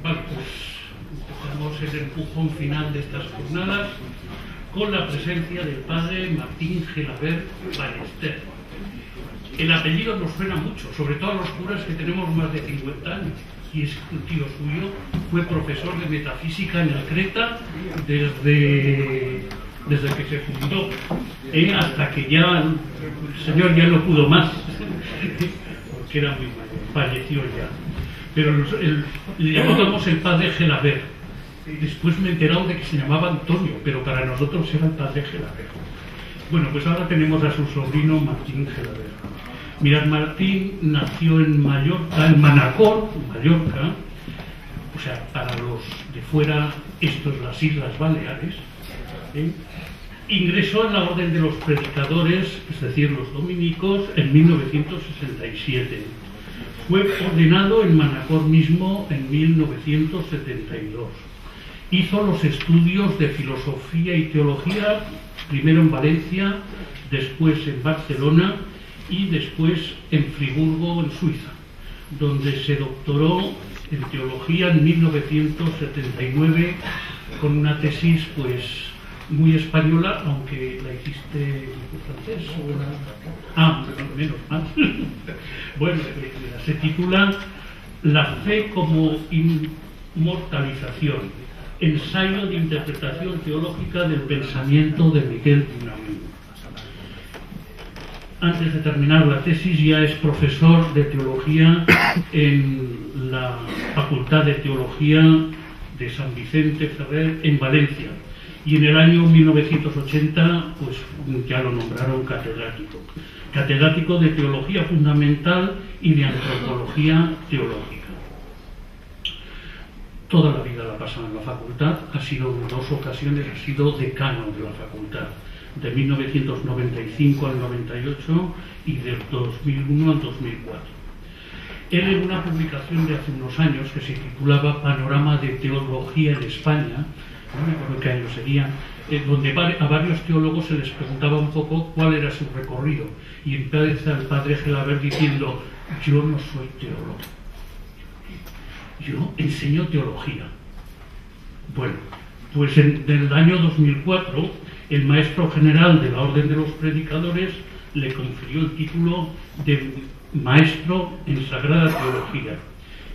Vale, pues empezamos el empujón final de estas jornadas con la presencia del padre Martín Gelabert Ballester. El apellido nos suena mucho, sobre todo a los curas que tenemos más de 50 años. Y es un tío suyo, fue profesor de metafísica en el Creta desde que se fundó, hasta que ya el señor ya no pudo más, porque era muy mayor, falleció ya. Pero le llamábamos el padre Gelabert. Después me he enterado de que se llamaba Antonio, pero para nosotros era el padre Gelabert. Bueno, pues ahora tenemos a su sobrino Martín Gelabert. Mirad, Martín nació en Mallorca, en Manacor, Mallorca, o sea, para los de fuera, esto es las Islas Baleares. Ingresó en la Orden de los Predicadores, es decir, los dominicos, en 1967. Fue ordenado en Manacor mismo en 1972. Hizo los estudios de filosofía y teología, primero en Valencia, después en Barcelona y después en Friburgo, en Suiza, donde se doctoró en teología en 1979 con una tesis pues muy española, aunque la hiciste en francés o menos mal. Bueno, se titula La fe como inmortalización, ensayo de interpretación teológica del pensamiento de Miguel de Unamuno. Antes de terminar la tesis ya es profesor de teología en la Facultad de Teología de San Vicente Ferrer en Valencia. Y en el año 1980, pues ya lo nombraron catedrático. Catedrático de Teología Fundamental y de Antropología Teológica. Toda la vida la pasado en la facultad, ha sido en 2 ocasiones, ha sido decano de la facultad, de 1995 al 98 y del 2001 al 2004. Él en una publicación de hace unos años que se titulaba Panorama de Teología en España, no me acuerdo qué año sería, donde a varios teólogos se les preguntaba un poco cuál era su recorrido, y empieza el padre Gelabert diciendo: yo no soy teólogo, yo enseño teología. Bueno, pues en el año 2004 el maestro general de la Orden de los Predicadores le confirió el título de maestro en Sagrada Teología,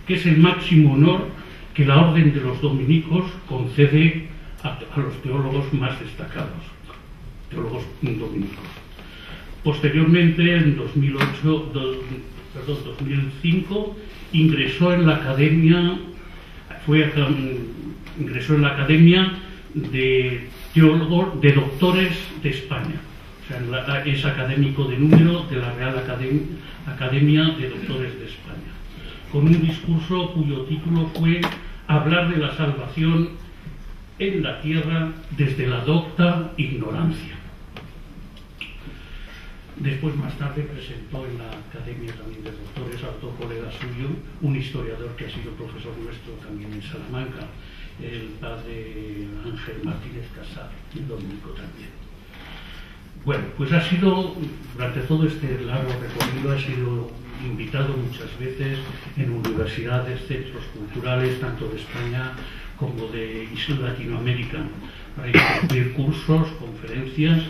que es el máximo honor que la Orden de los Dominicos concede a los teólogos más destacados, teólogos dominicos. Posteriormente, en 2005, ingresó en la Academia de Teólogos de Doctores de España. O sea, es académico de número de la Real Academia de Doctores de España, con un discurso cuyo título fue Hablar de la salvación en la tierra desde la docta ignorancia. Después, más tarde, presentó en la Academia también de Doctores a otro colega suyo, un historiador que ha sido profesor nuestro también en Salamanca, el padre Ángel Martínez Casar, el dominico también. Bueno, pues ha sido, durante todo este largo recorrido, ha sido invitado muchas veces en universidades, centros culturales, tanto de España como de Latinoamérica, para impartir cursos, conferencias,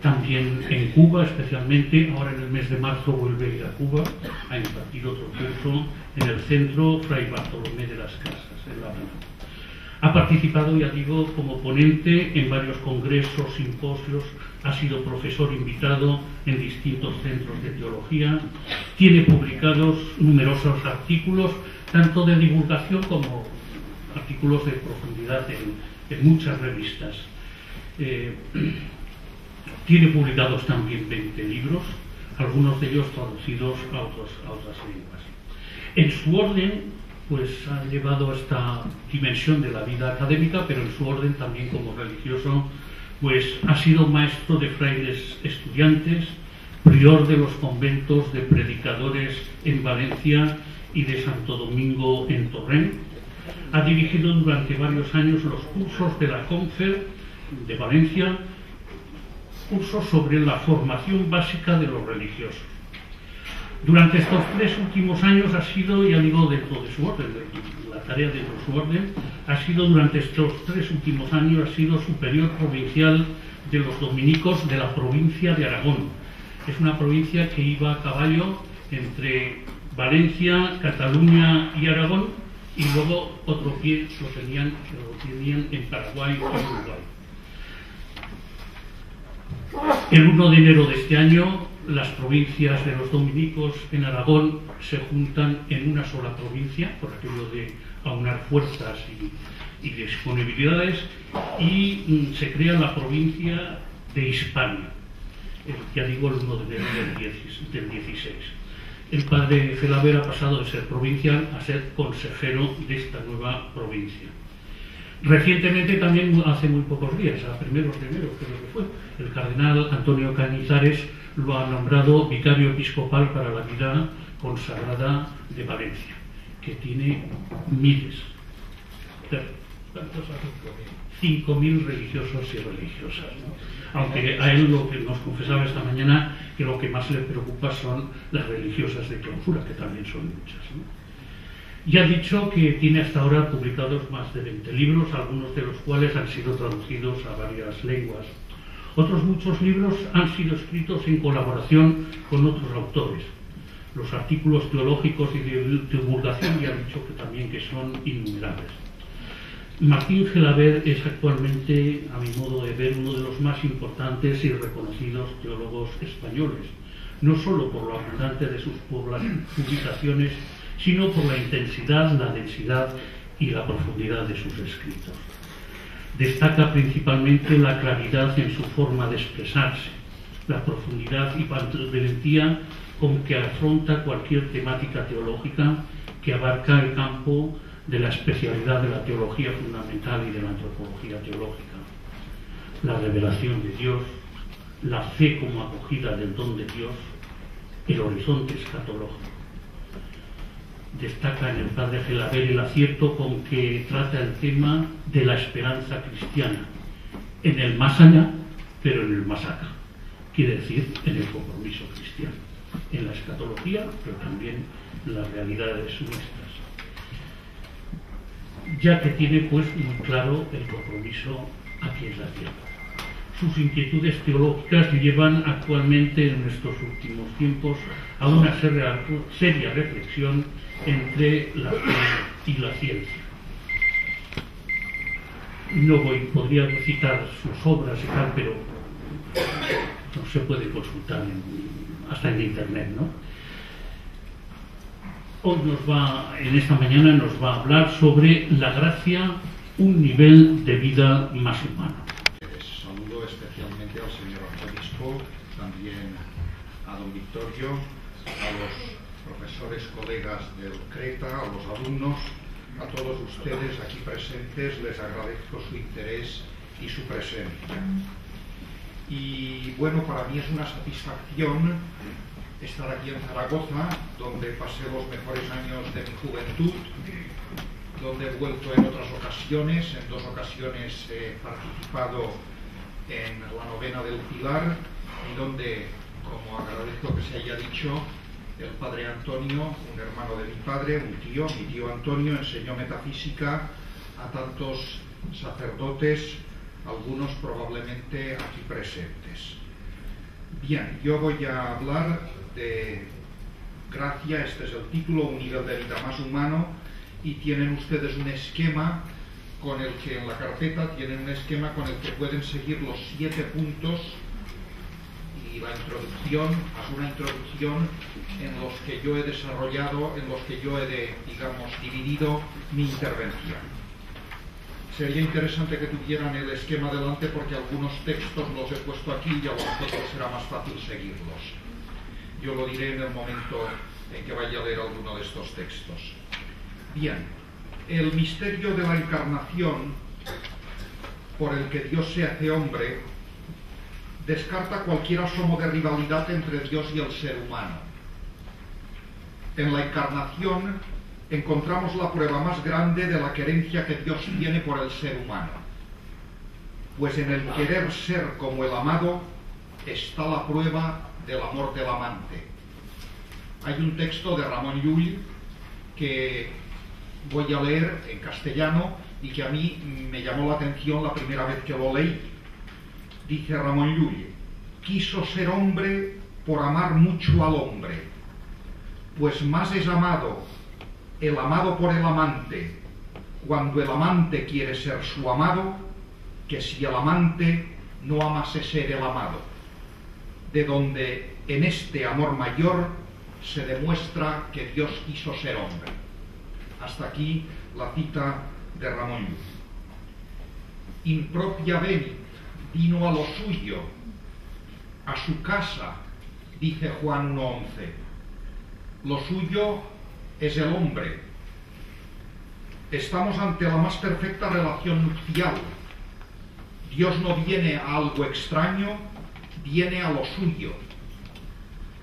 también en Cuba especialmente. Ahora en el mes de marzo vuelve a ir a Cuba a impartir otro curso en el centro Fray Bartolomé de las Casas, en La Habana. Ha participado, ya digo, como ponente en varios congresos, simposios, ha sido profesor invitado en distintos centros de teología, tiene publicados numerosos artículos, tanto de divulgación como artículos de profundidad en muchas revistas. Tiene publicados también 20 libros, algunos de ellos traducidos a otras lenguas. En su orden, pues ha llevado a esta dimensión de la vida académica, pero en su orden también como religioso, pues ha sido maestro de frailes estudiantes, prior de los conventos de predicadores en Valencia y de Santo Domingo en Torrent. Ha dirigido durante varios años los cursos de la Confer de Valencia, cursos sobre la formación básica de los religiosos. Durante estos 3 últimos años ha sido, ya digo, dentro de su orden, la tarea dentro de su orden, ha sido durante estos 3 últimos años, ha sido superior provincial de los dominicos de la provincia de Aragón. Es una provincia que iba a caballo entre Valencia, Cataluña y Aragón, y luego otro pie lo tenían en Paraguay y Uruguay. El 1 de enero de este año, las provincias de los dominicos en Aragón se juntan en una sola provincia, por aquello de aunar fuerzas y disponibilidades, y se crea la provincia de Hispania, ya digo, el 1 de enero del 16. El padre Felaber ha pasado de ser provincial a ser consejero de esta nueva provincia. Recientemente, también hace muy pocos días, a primeros de enero creo que fue, el cardenal Antonio Cañizares lo ha nombrado vicario episcopal para la vida consagrada de Valencia, que tiene miles, ¿cuántos? 5.000 religiosos y religiosas, ¿no? Aunque a él lo que nos confesaba esta mañana, que lo que más le preocupa son las religiosas de clausura, que también son muchas, ¿no? Y ha dicho que tiene hasta ahora publicados más de 20 libros, algunos de los cuales han sido traducidos a varias lenguas. Otros muchos libros han sido escritos en colaboración con otros autores. Los artículos teológicos y de divulgación ya han dicho que también que son innumerables. Martín Gelaber es actualmente, a mi modo de ver, uno de los más importantes y reconocidos teólogos españoles, no solo por lo abundante de sus publicaciones, sino por la intensidad, la densidad y la profundidad de sus escritos. Destaca principalmente la claridad en su forma de expresarse, la profundidad y valentía con que afronta cualquier temática teológica que abarca el campo de la especialidad de la teología fundamental y de la antropología teológica, la revelación de Dios, la fe como acogida del don de Dios, el horizonte escatológico. Destaca en el padre Gelaber el acierto con que trata el tema de la esperanza cristiana, en el más allá, pero en el más acá, quiere decir en el compromiso cristiano, en la escatología, pero también en las realidades nuestras, ya que tiene pues muy claro el compromiso aquí en la tierra. Sus inquietudes teológicas llevan actualmente en estos últimos tiempos a una seria reflexión entre la fe y la ciencia. No podría citar sus obras y tal, pero no se puede consultar hasta en internet, ¿no? Hoy en esta mañana nos va a hablar sobre la gracia, un nivel de vida más humano. Saludo especialmente al señor arzobispo, también a don Victorio, a los profesores colegas del CRETA, a los alumnos, a todos ustedes aquí presentes, les agradezco su interés y su presencia. Y bueno, para mí es una satisfacción estar aquí en Zaragoza, donde pasé los mejores años de mi juventud, donde he vuelto en otras ocasiones, en 2 ocasiones he participado en la novena del Pilar, y donde, como agradezco que se haya dicho, el padre Antonio, un hermano de mi padre, mi tío Antonio, enseñó metafísica a tantos sacerdotes, algunos probablemente aquí presentes. Bien, yo voy a hablar de gracia, este es el título, un nivel de vida más humano, y tienen ustedes un esquema con el que en la carpeta tienen un esquema con el que pueden seguir los 7 puntos y la introducción, más una introducción en los que yo he desarrollado, en los que yo he, digamos, dividido mi intervención. Sería interesante que tuvieran el esquema delante porque algunos textos los he puesto aquí y a vosotros será más fácil seguirlos. Yo lo diré en el momento en que vaya a leer alguno de estos textos. Bien, el misterio de la encarnación por el que Dios se hace hombre descarta cualquier asomo de rivalidad entre Dios y el ser humano. En la encarnación encontramos la prueba más grande de la querencia que Dios tiene por el ser humano, pues en el querer ser como el amado está la prueba del amor del amante. hay un texto de Ramon Llull que voy a leer en castellano y que a mí me llamó la atención la primera vez que lo leí. Dice Ramon Llull: quiso ser hombre por amar mucho al hombre, pues más es amado el amado por el amante cuando el amante quiere ser su amado, que si el amante no amase ser el amado, de donde en este amor mayor se demuestra que Dios quiso ser hombre. Hasta aquí la cita de Ramon Llull. Impropia venit, vino a lo suyo, a su casa, dice Juan 1:11. Lo suyo es el hombre. Estamos ante la más perfecta relación nupcial. Dios no viene a algo extraño, viene a lo suyo.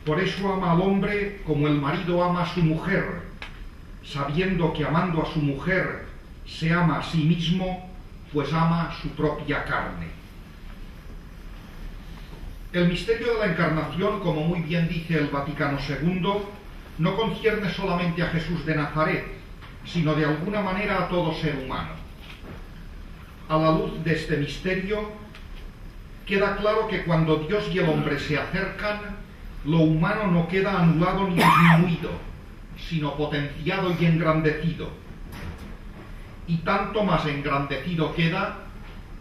Por eso ama al hombre como el marido ama a su mujer, sabiendo que amando a su mujer se ama a sí mismo, pues ama su propia carne. El misterio de la Encarnación, como muy bien dice el Vaticano II, no concierne solamente a Jesús de Nazaret, sino de alguna manera a todo ser humano. A la luz de este misterio, queda claro que cuando Dios y el hombre se acercan, lo humano no queda anulado ni disminuido, sino potenciado y engrandecido. Y tanto más engrandecido queda,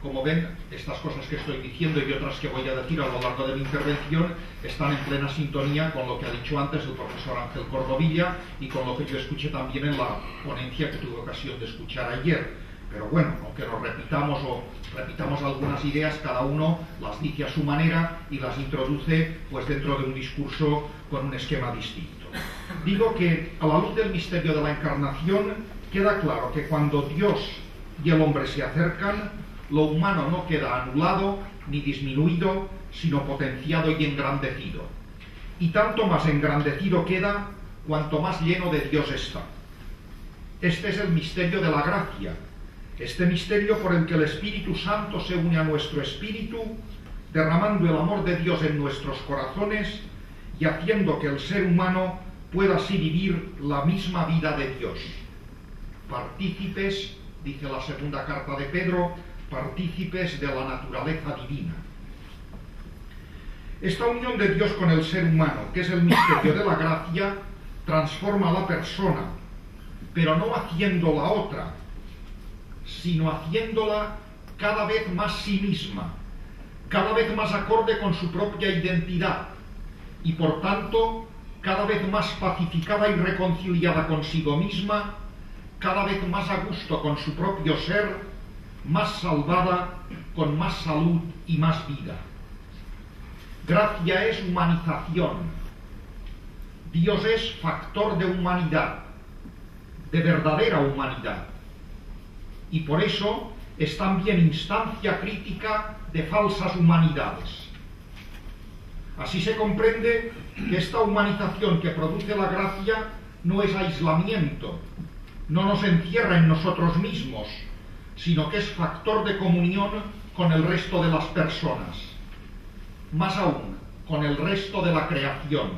como ven, estas cosas que estoy diciendo y otras que voy a decir a lo largo de mi intervención están en plena sintonía con lo que ha dicho antes el profesor Ángel Cordovilla y con lo que yo escuché también en la ponencia que tuve ocasión de escuchar ayer. Pero bueno, aunque nos repitamos algunas ideas, cada uno las dice a su manera y las introduce pues dentro de un discurso con un esquema distinto. Digo que a la luz del misterio de la Encarnación queda claro que cuando Dios y el hombre se acercan, lo humano no queda anulado ni disminuido, sino potenciado y engrandecido. Y tanto más engrandecido queda cuanto más lleno de Dios está. Este es el misterio de la gracia, este misterio por el que el Espíritu Santo se une a nuestro espíritu, derramando el amor de Dios en nuestros corazones y haciendo que el ser humano pueda así vivir la misma vida de Dios. Partícipes, dice la segunda carta de Pedro, partícipes de la naturaleza divina. Esta unión de Dios con el ser humano, que es el misterio de la gracia, transforma a la persona, pero no haciéndola otra, sino haciéndola cada vez más sí misma, cada vez más acorde con su propia identidad y por tanto cada vez más pacificada y reconciliada consigo misma, cada vez más a gusto con su propio ser, más salvada, con más salud y más vida. Gracia es humanización. Dios es factor de humanidad, de verdadera humanidad. Y por eso es también instancia crítica de falsas humanidades. Así se comprende que esta humanización que produce la gracia no es aislamiento, no nos encierra en nosotros mismos, sino que es factor de comunión con el resto de las personas, más aún, con el resto de la creación.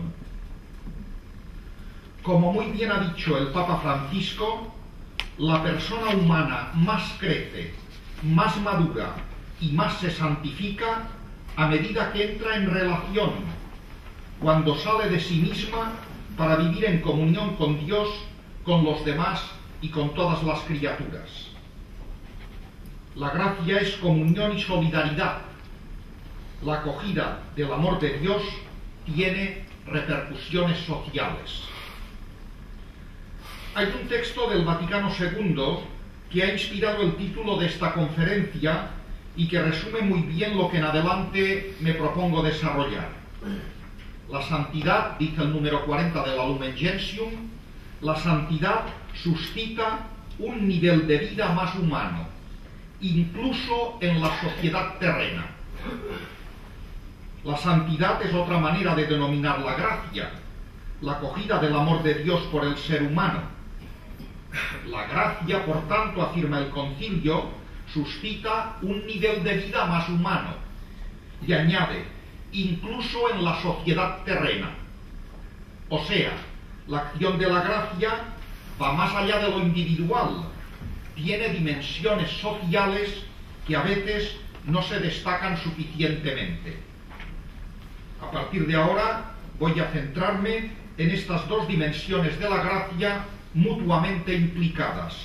Como muy bien ha dicho el Papa Francisco, la persona humana más crece, más madura y más se santifica a medida que entra en relación, cuando sale de sí misma para vivir en comunión con Dios, con los demás y con todas las criaturas. La gracia es comunión y solidaridad. La acogida del amor de Dios tiene repercusiones sociales. Hay un texto del Vaticano II que ha inspirado el título de esta conferencia y que resume muy bien lo que en adelante me propongo desarrollar. La santidad, dice el número 40 de la Lumen Gentium, la santidad suscita un nivel de vida más humano, incluso en la sociedad terrena. La santidad es otra manera de denominar la gracia, la acogida del amor de Dios por el ser humano. La gracia, por tanto, afirma el concilio, suscita un nivel de vida más humano y añade, incluso en la sociedad terrena. O sea, La acción de la gracia va más allá de lo individual, tiene dimensiones sociales que a veces no se destacan suficientemente. A partir de ahora voy a centrarme en estas dos dimensiones de la gracia mutuamente implicadas,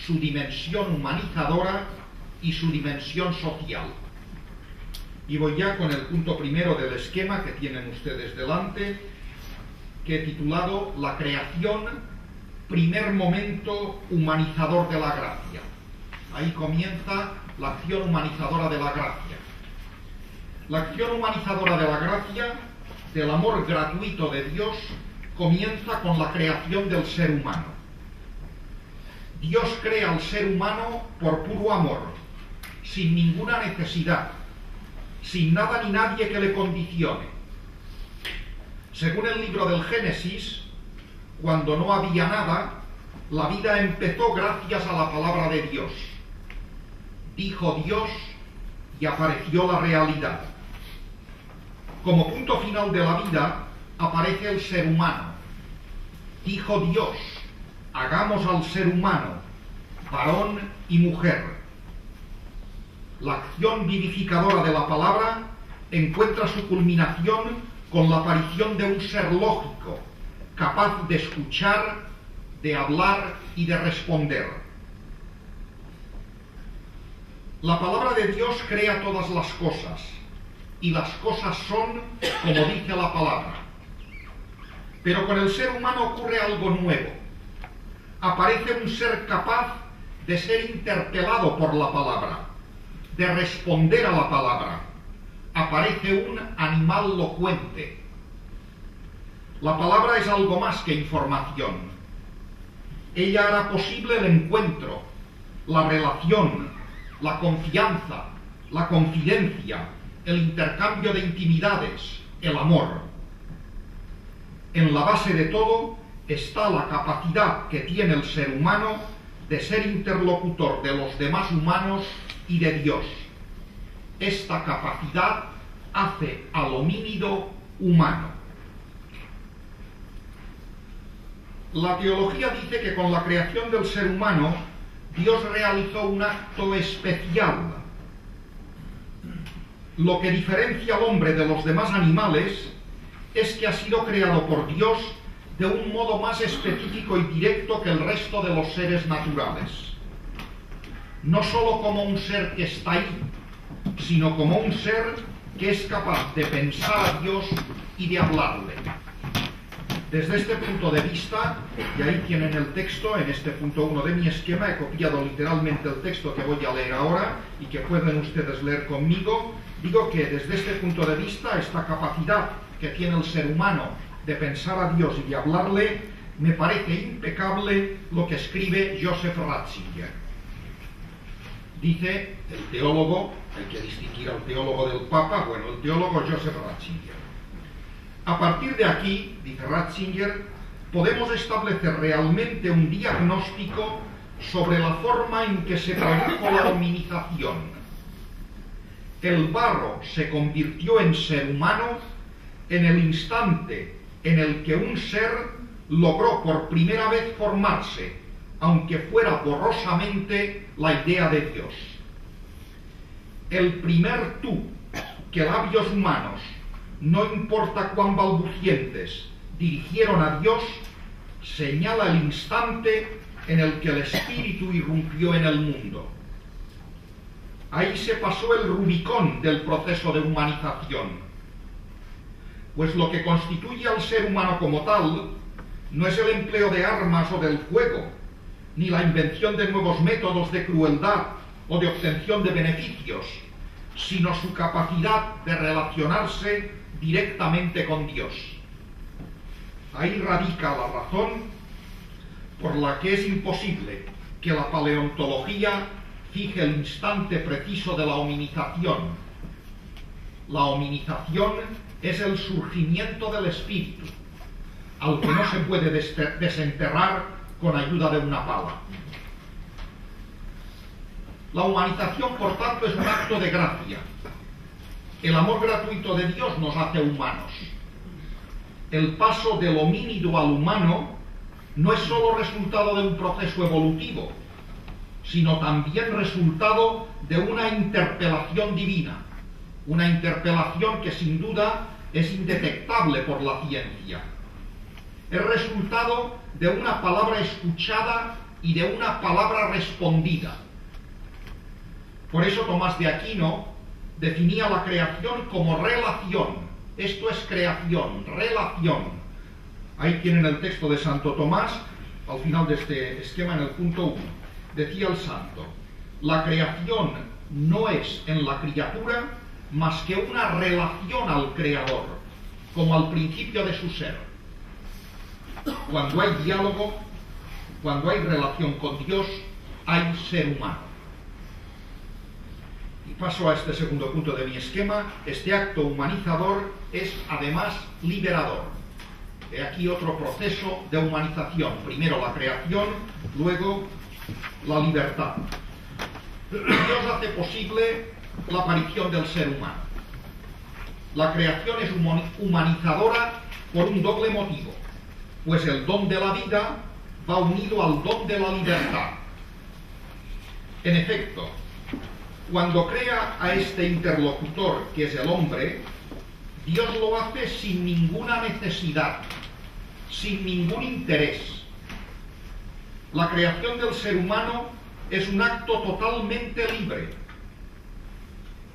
su dimensión humanizadora y su dimensión social. Y voy ya con el punto primero del esquema que tienen ustedes delante, que he titulado La creación, primer momento humanizador de la gracia. Ahí comienza la acción humanizadora de la gracia. La acción humanizadora de la gracia, del amor gratuito de Dios, comienza con la creación del ser humano. Dios crea al ser humano por puro amor, sin ninguna necesidad, sin nada ni nadie que le condicione. Según el libro del Génesis, cuando no había nada, la vida empezó gracias a la palabra de Dios. Dijo Dios y apareció la realidad. Como punto final de la vida aparece el ser humano. Dijo Dios, hagamos al ser humano, varón y mujer. La acción vivificadora de la palabra encuentra su culminación con la aparición de un ser lógico, capaz de escuchar, de hablar y de responder. La palabra de Dios crea todas las cosas, y las cosas son como dice la palabra. Pero con el ser humano ocurre algo nuevo. Aparece un ser capaz de ser interpelado por la palabra, de responder a la palabra. Aparece un animal locuente. La palabra es algo más que información. Ella hará posible el encuentro, la relación, la confianza, la confidencia, el intercambio de intimidades, el amor. En la base de todo está la capacidad que tiene el ser humano de ser interlocutor de los demás humanos y de Dios. Esta capacidad hace al homínido humano. La teología dice que con la creación del ser humano, Dios realizó un acto especial. Lo que diferencia al hombre de los demás animales es que ha sido creado por Dios de un modo más específico y directo que el resto de los seres naturales. No solo como un ser que está ahí, sino como un ser que es capaz de pensar a Dios y de hablarle. Desde este punto de vista, y ahí tienen el texto, en este punto 1 de mi esquema, he copiado literalmente el texto que voy a leer ahora y que pueden ustedes leer conmigo. Digo que desde este punto de vista, esta capacidad que tiene el ser humano de pensar a Dios y de hablarle, me parece impecable lo que escribe Joseph Ratzinger. Dice el teólogo, hay que distinguir al teólogo del Papa, bueno, el teólogo Joseph Ratzinger. A partir de aquí, dice Ratzinger, podemos establecer realmente un diagnóstico sobre la forma en que se produjo la hominización. El barro se convirtió en ser humano en el instante en el que un ser logró por primera vez formarse, aunque fuera borrosamente, la idea de Dios. El primer tú que labios humanos, no importa cuán balbucientes, dirigieron a Dios, señala el instante en el que el Espíritu irrumpió en el mundo. Ahí se pasó el Rubicón del proceso de humanización. Pues lo que constituye al ser humano como tal no es el empleo de armas o del fuego, ni la invención de nuevos métodos de crueldad o de obtención de beneficios, sino su capacidad de relacionarse directamente con Dios. Ahí radica la razón por la que es imposible que la paleontología fije el instante preciso de la hominización. La hominización es el surgimiento del espíritu, al que no se puede desenterrar con ayuda de una pala. La humanización, por tanto, es un acto de gracia. El amor gratuito de Dios nos hace humanos. el paso del homínido al humano no es solo resultado de un proceso evolutivo, sino también resultado de una interpelación divina, una interpelación que sin duda es indetectable por la ciencia. Es resultado de una palabra escuchada y de una palabra respondida. Por eso Tomás de Aquino definía la creación como relación. Esto es creación, relación. Ahí tienen el texto de Santo Tomás, al final de este esquema, en el punto 1. Decía el santo: la creación no es en la criatura más que una relación al Creador, como al principio de su ser. Cuando hay diálogo, cuando hay relación con Dios, hay ser humano. Y paso a este segundo punto de mi esquema. Este acto humanizador es además liberador. He aquí otro proceso de humanización. Primero la creación, luego la libertad. Dios hace posible la aparición del ser humano. La creación es humanizadora por un doble motivo, pues el don de la vida va unido al don de la libertad. En efecto, cuando crea a este interlocutor, que es el hombre, Dios lo hace sin ninguna necesidad, sin ningún interés. La creación del ser humano es un acto totalmente libre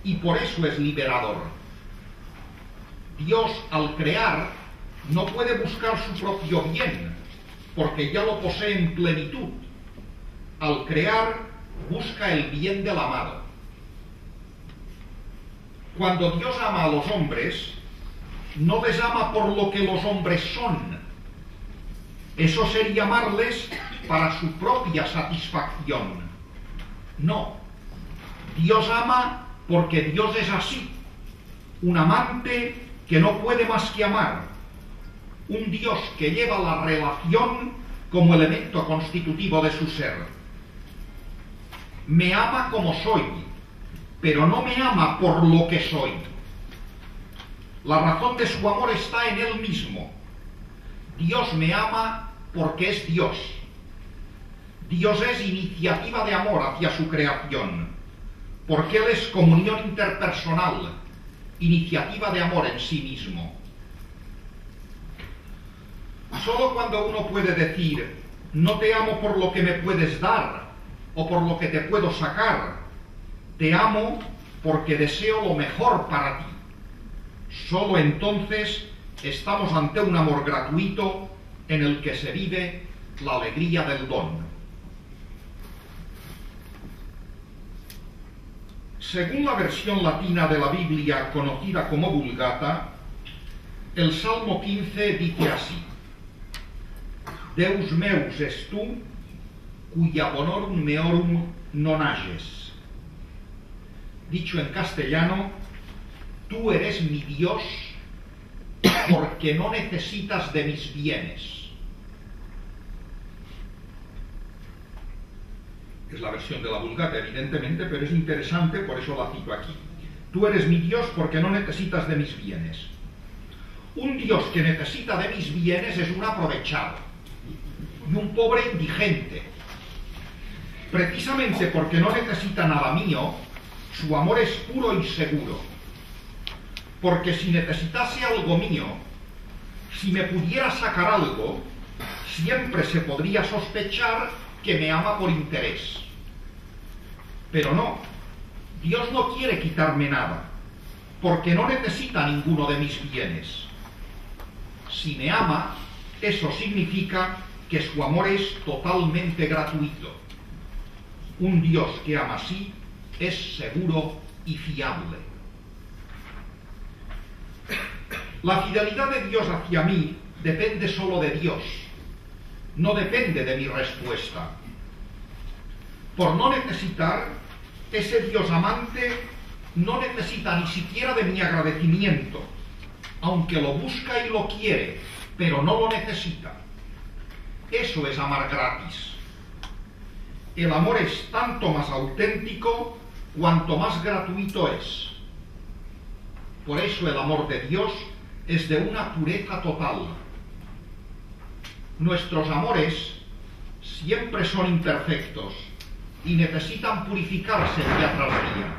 y por eso es liberador. Dios, al crear, no puede buscar su propio bien, porque ya lo posee en plenitud. Al crear, busca el bien del amado. Cuando Dios ama a los hombres, no les ama por lo que los hombres son. Eso sería amarles para su propia satisfacción. No. Dios ama porque Dios es así. Un amante que no puede más que amar. Un Dios que lleva la relación como elemento constitutivo de su ser. Me ama como soy, pero no me ama por lo que soy. La razón de su amor está en Él mismo. Dios me ama porque es Dios. Dios es iniciativa de amor hacia su creación, porque Él es comunión interpersonal, iniciativa de amor en sí mismo. Solo cuando uno puede decir, no te amo por lo que me puedes dar o por lo que te puedo sacar, te amo porque deseo lo mejor para ti. Solo entonces estamos ante un amor gratuito en el que se vive la alegría del don. Según la versión latina de la Biblia conocida como Vulgata, el Salmo 15 dice así: Deus meus es tu, cuya bonorum meorum non ages. Dicho en castellano, tú eres mi Dios porque no necesitas de mis bienes. Es la versión de la Vulgata, evidentemente, pero es interesante, por eso la cito aquí. Tú eres mi Dios porque no necesitas de mis bienes. Un Dios que necesita de mis bienes es un aprovechado y un pobre indigente. Precisamente porque no necesita nada mío, su amor es puro y seguro. Porque si necesitase algo mío, si me pudiera sacar algo, siempre se podría sospechar que me ama por interés. Pero no, Dios no quiere quitarme nada, porque no necesita ninguno de mis bienes. Si me ama, eso significa que su amor es totalmente gratuito. Un Dios que ama así es seguro y fiable. La fidelidad de Dios hacia mí depende solo de Dios, no depende de mi respuesta. Por no necesitar, ese Dios amante no necesita ni siquiera de mi agradecimiento, aunque lo busca y lo quiere, pero no lo necesita. Eso es amar gratis. El amor es tanto más auténtico cuanto más gratuito es. Por eso el amor de Dios es de una pureza total. Nuestros amores siempre son imperfectos y necesitan purificarse día tras día.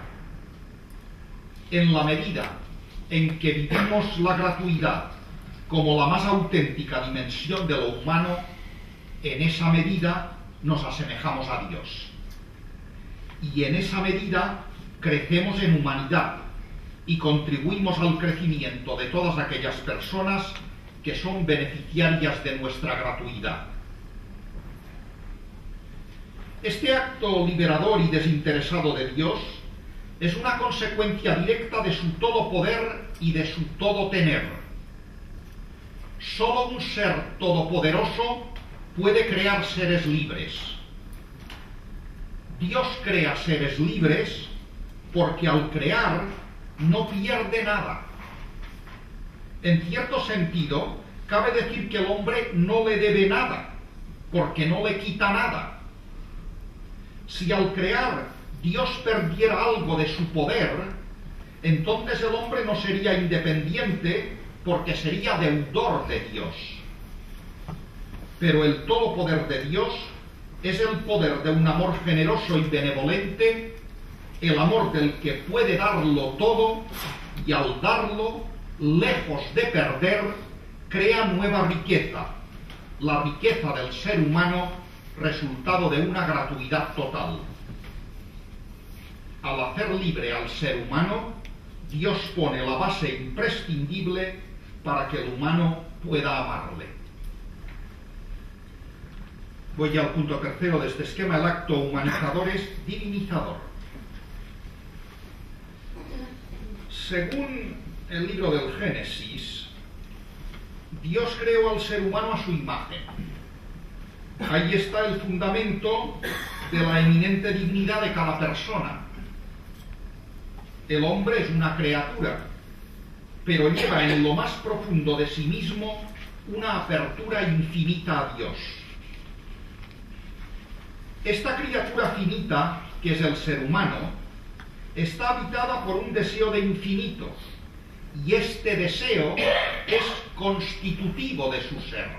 En la medida en que vivimos la gratuidad como la más auténtica dimensión de lo humano, en esa medida nos asemejamos a Dios. Y en esa medida crecemos en humanidad y contribuimos al crecimiento de todas aquellas personas que son beneficiarias de nuestra gratuidad. Este acto liberador y desinteresado de Dios es una consecuencia directa de su todo poder y de su todo tener. Solo un ser todopoderoso puede crear seres libres. Dios crea seres libres porque al crear no pierde nada. En cierto sentido, cabe decir que el hombre no le debe nada, porque no le quita nada. Si al crear Dios perdiera algo de su poder, entonces el hombre no sería independiente porque sería deudor de Dios. Pero el todo poder de Dios es el poder de un amor generoso y benevolente, el amor del que puede darlo todo y al darlo, lejos de perder, crea nueva riqueza, la riqueza del ser humano, resultado de una gratuidad total. Al hacer libre al ser humano, Dios pone la base imprescindible para que el humano pueda amarle. Voy al punto tercero de este esquema. El acto humanizador es divinizador. Según el libro del Génesis, Dios creó al ser humano a su imagen. Ahí está el fundamento de la eminente dignidad de cada persona. El hombre es una criatura, pero lleva en lo más profundo de sí mismo una apertura infinita a Dios. Esta criatura finita, que es el ser humano, está habitada por un deseo de infinito, y este deseo es constitutivo de su ser.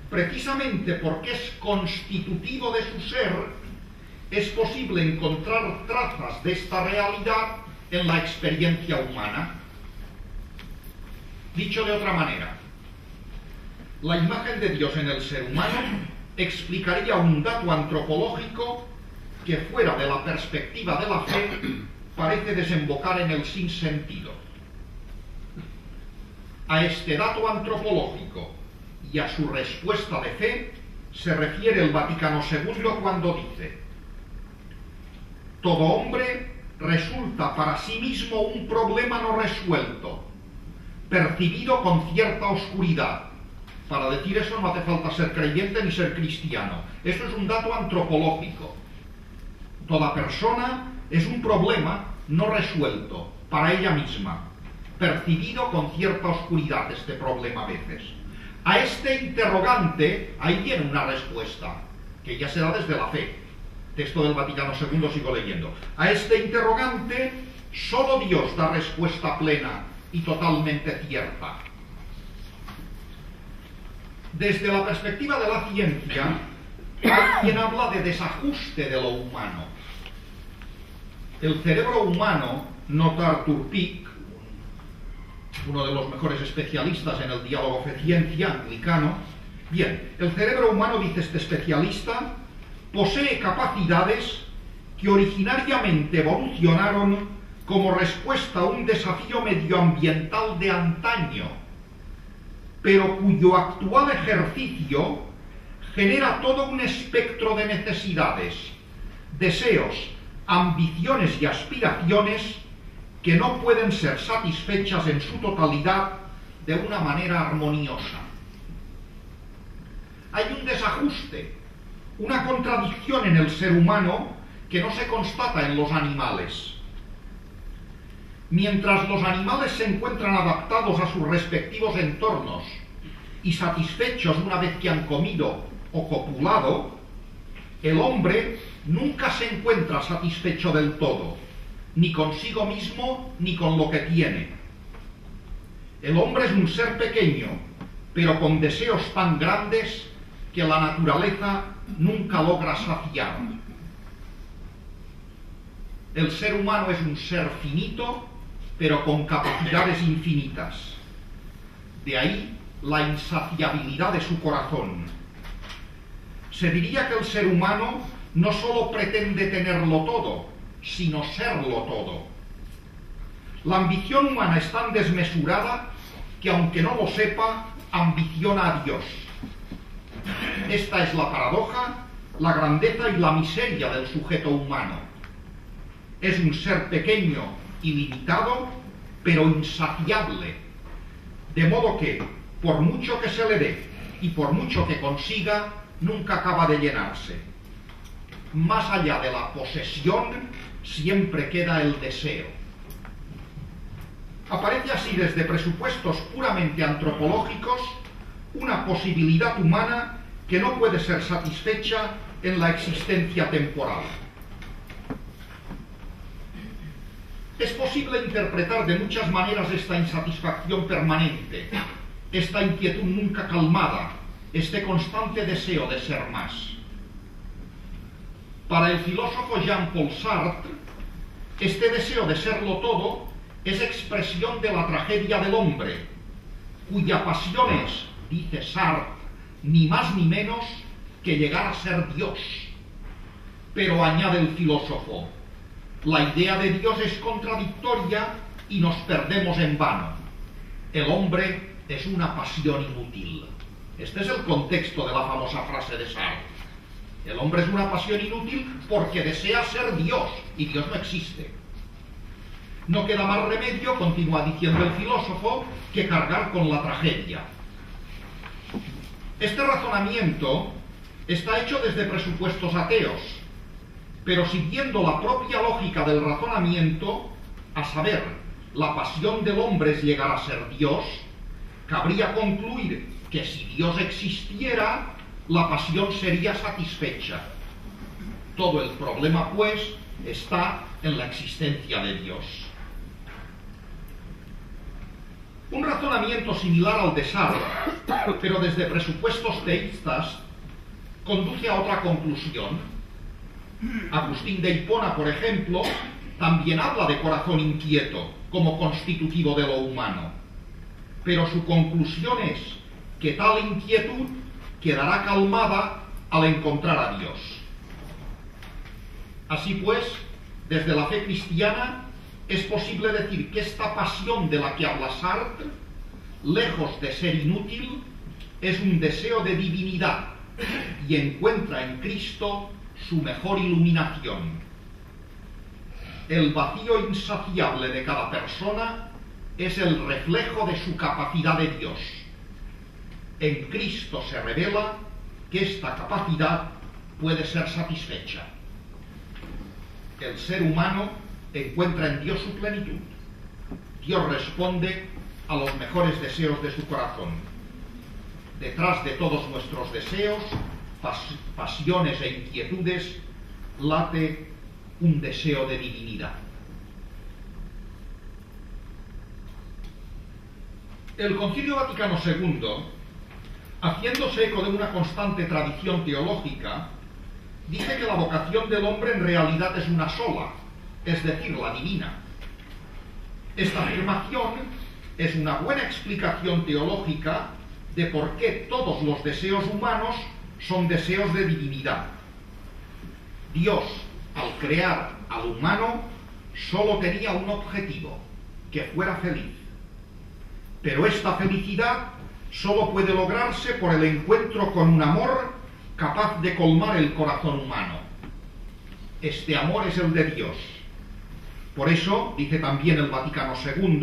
Precisamente porque es constitutivo de su ser, es posible encontrar trazas de esta realidad en la experiencia humana. Dicho de otra manera, la imagen de Dios en el ser humano explicaría un dato antropológico que, fuera de la perspectiva de la fe, parece desembocar en el sinsentido. A este dato antropológico y a su respuesta de fe se refiere el Vaticano II cuando dice: todo hombre resulta para sí mismo un problema no resuelto, percibido con cierta oscuridad. Para decir eso no hace falta ser creyente ni ser cristiano. Eso es un dato antropológico. Toda persona es un problema no resuelto para ella misma, percibido con cierta oscuridad este problema a veces. A este interrogante ahí viene una respuesta, que ya se da desde la fe. Texto del Vaticano II, sigo leyendo. A este interrogante solo Dios da respuesta plena y totalmente cierta. Desde la perspectiva de la ciencia, hay quien habla de desajuste de lo humano. El cerebro humano, nota Arthur Pick, uno de los mejores especialistas en el diálogo fe-ciencia anglicano. Bien, el cerebro humano, dice este especialista, posee capacidades que originariamente evolucionaron como respuesta a un desafío medioambiental de antaño, pero cuyo actual ejercicio genera todo un espectro de necesidades, deseos, ambiciones y aspiraciones que no pueden ser satisfechas en su totalidad de una manera armoniosa. Hay un desajuste, una contradicción en el ser humano que no se constata en los animales. Mientras los animales se encuentran adaptados a sus respectivos entornos y satisfechos una vez que han comido o copulado, el hombre nunca se encuentra satisfecho del todo, ni consigo mismo ni con lo que tiene. El hombre es un ser pequeño, pero con deseos tan grandes que la naturaleza nunca logra saciar. El ser humano es un ser finito, pero con capacidades infinitas. De ahí la insaciabilidad de su corazón. Se diría que el ser humano no solo pretende tenerlo todo, sino serlo todo. La ambición humana es tan desmesurada que, aunque no lo sepa, ambiciona a Dios. Esta es la paradoja, la grandeza y la miseria del sujeto humano. Es un ser pequeño y limitado, pero insaciable. De modo que, por mucho que se le dé y por mucho que consiga, nunca acaba de llenarse. Más allá de la posesión, siempre queda el deseo. Aparece así desde presupuestos puramente antropológicos una posibilidad humana que no puede ser satisfecha en la existencia temporal. Es posible interpretar de muchas maneras esta insatisfacción permanente, esta inquietud nunca calmada, este constante deseo de ser más. Para el filósofo Jean-Paul Sartre, este deseo de serlo todo es expresión de la tragedia del hombre, cuya pasión es, dice Sartre, ni más ni menos que llegar a ser Dios. Pero añade el filósofo, la idea de Dios es contradictoria y nos perdemos en vano. El hombre es una pasión inútil. Este es el contexto de la famosa frase de Sartre. El hombre es una pasión inútil porque desea ser Dios y Dios no existe. No queda más remedio, continúa diciendo el filósofo, que cargar con la tragedia. Este razonamiento está hecho desde presupuestos ateos, pero siguiendo la propia lógica del razonamiento, a saber, la pasión del hombre es llegar a ser Dios, cabría concluir que si Dios existiera, la pasión sería satisfecha. Todo el problema, pues, está en la existencia de Dios. Un razonamiento similar al de Sartre, pero desde presupuestos teístas, conduce a otra conclusión. Agustín de Hipona, por ejemplo, también habla de corazón inquieto como constitutivo de lo humano, pero su conclusión es que tal inquietud quedará calmada al encontrar a Dios. Así pues, desde la fe cristiana, es posible decir que esta pasión de la que habla Sartre, lejos de ser inútil, es un deseo de divinidad y encuentra en Cristo su mejor iluminación. El vacío insaciable de cada persona es el reflejo de su capacidad de Dios. En Cristo se revela que esta capacidad puede ser satisfecha. El ser humano encuentra en Dios su plenitud. Dios responde a los mejores deseos de su corazón. Detrás de todos nuestros deseos, pasiones e inquietudes, late un deseo de divinidad. El Concilio Vaticano II, haciéndose eco de una constante tradición teológica, dice que la vocación del hombre en realidad es una sola, es decir, la divina. Esta afirmación es una buena explicación teológica de por qué todos los deseos humanos son deseos de divinidad. Dios, al crear al humano, solo tenía un objetivo, que fuera feliz. Pero esta felicidad solo puede lograrse por el encuentro con un amor capaz de colmar el corazón humano. Este amor es el de Dios. Por eso, dice también el Vaticano II,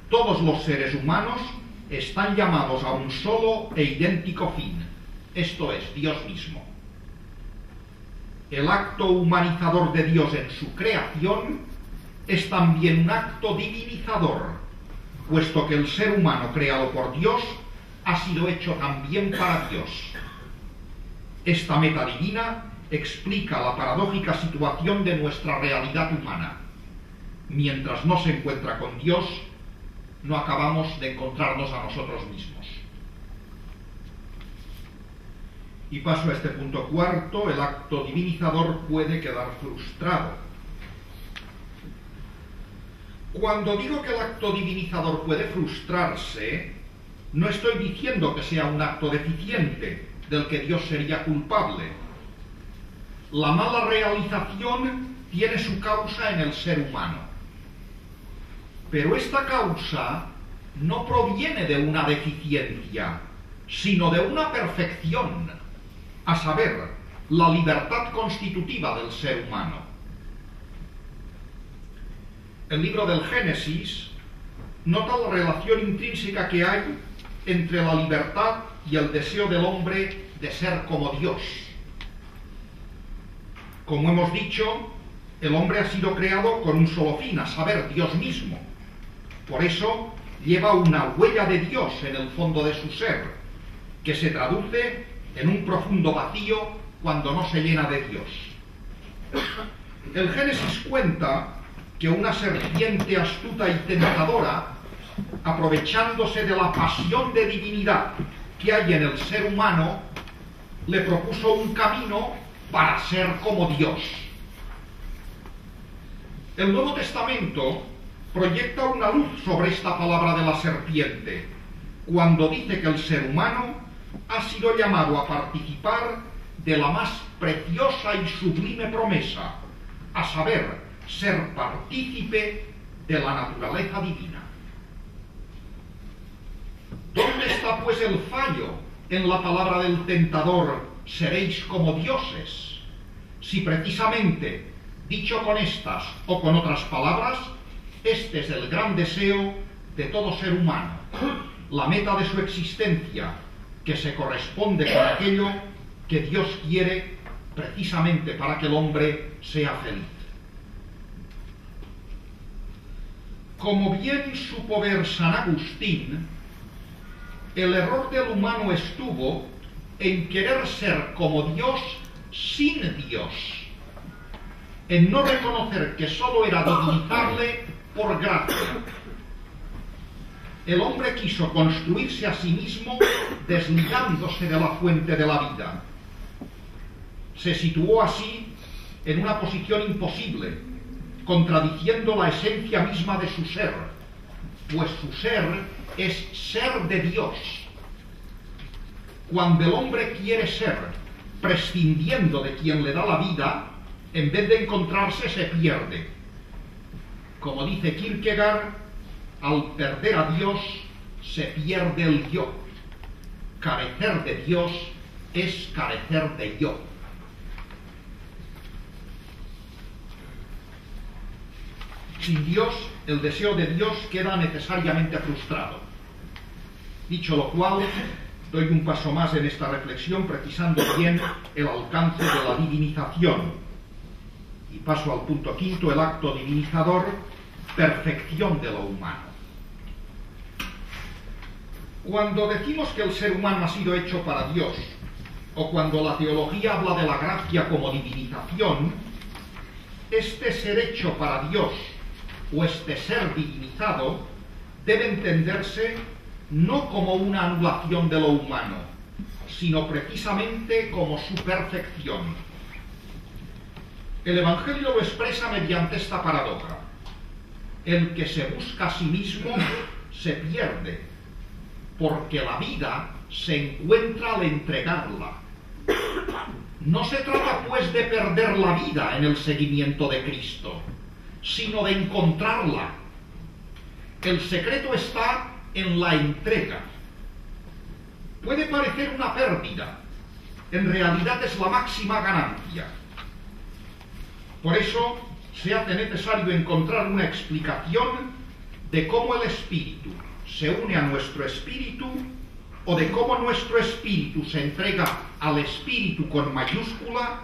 todos los seres humanos están llamados a un solo e idéntico fin, esto es, Dios mismo. El acto humanizador de Dios en su creación es también un acto divinizador, puesto que el ser humano creado por Dios ha sido hecho también para Dios. Esta meta divina explica la paradójica situación de nuestra realidad humana. Mientras no se encuentra con Dios, no acabamos de encontrarnos a nosotros mismos. Y paso a este punto cuarto: el acto divinizador puede quedar frustrado. Cuando digo que el acto divinizador puede frustrarse, no estoy diciendo que sea un acto deficiente, del que Dios sería culpable. La mala realización tiene su causa en el ser humano. Pero esta causa no proviene de una deficiencia, sino de una perfección, a saber, la libertad constitutiva del ser humano. El libro del Génesis nota la relación intrínseca que hay entre la libertad y el deseo del hombre de ser como Dios. Como hemos dicho, el hombre ha sido creado con un solo fin, a saber, Dios mismo. Por eso lleva una huella de Dios en el fondo de su ser, que se traduce en un profundo vacío cuando no se llena de Dios. El Génesis cuenta que una serpiente astuta y tentadora, aprovechándose de la pasión de divinidad que hay en el ser humano, le propuso un camino para ser como Dios. El Nuevo Testamento proyecta una luz sobre esta palabra de la serpiente, cuando dice que el ser humano ha sido llamado a participar de la más preciosa y sublime promesa, a saber, ser partícipe de la naturaleza divina. ¿Dónde está pues el fallo en la palabra del tentador, seréis como dioses? Si precisamente, dicho con estas o con otras palabras, este es el gran deseo de todo ser humano, la meta de su existencia, que se corresponde con aquello que Dios quiere precisamente para que el hombre sea feliz. Como bien supo ver San Agustín, el error del humano estuvo en querer ser como Dios sin Dios, en no reconocer que sólo era divinizable por gracia. El hombre quiso construirse a sí mismo desligándose de la fuente de la vida. Se situó así en una posición imposible, contradiciendo la esencia misma de su ser, pues su ser es ser de Dios. Cuando el hombre quiere ser, prescindiendo de quien le da la vida, en vez de encontrarse se pierde. Como dice Kierkegaard, al perder a Dios se pierde el yo. Carecer de Dios es carecer de yo. Sin Dios, el deseo de Dios queda necesariamente frustrado. Dicho lo cual, doy un paso más en esta reflexión, precisando bien el alcance de la divinización. Y paso al punto quinto, el acto divinizador, perfección de lo humano. Cuando decimos que el ser humano ha sido hecho para Dios, o cuando la teología habla de la gracia como divinización, este ser hecho para Dios, o este ser divinizado, debe entenderse no como una anulación de lo humano, sino precisamente como su perfección. El Evangelio lo expresa mediante esta paradoja: el que se busca a sí mismo se pierde, porque la vida se encuentra al entregarla. No se trata pues de perder la vida en el seguimiento de Cristo, sino de encontrarla. El secreto está en la entrega. Puede parecer una pérdida, en realidad es la máxima ganancia. Por eso se hace necesario encontrar una explicación de cómo el espíritu se une a nuestro espíritu, o de cómo nuestro espíritu se entrega al espíritu con mayúscula,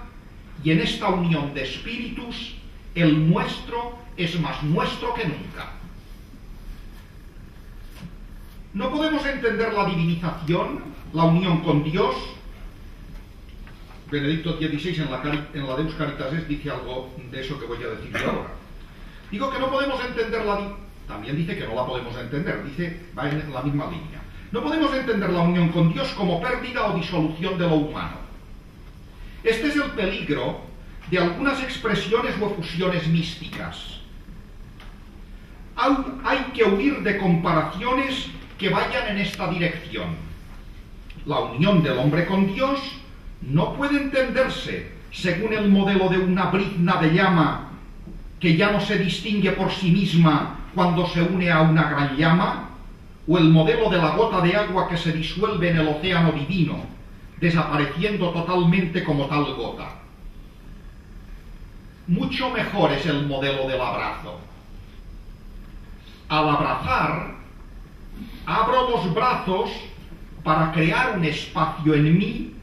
y en esta unión de espíritus el nuestro es más nuestro que nunca. No podemos entender la divinización, la unión con Dios. Benedicto XVI en la Deus Caritatis dice algo de eso que voy a decir yo ahora. Digo que no podemos entender también dice que no la podemos entender, dice, va en la misma línea. No podemos entender la unión con Dios como pérdida o disolución de lo humano. Este es el peligro de algunas expresiones o efusiones místicas. Hay que huir de comparaciones que vayan en esta dirección. La unión del hombre con Dios no puede entenderse según el modelo de una brizna de llama que ya no se distingue por sí misma cuando se une a una gran llama, o el modelo de la gota de agua que se disuelve en el océano divino, desapareciendo totalmente como tal gota. Mucho mejor es el modelo del abrazo. Al abrazar, abro los brazos para crear un espacio en mí,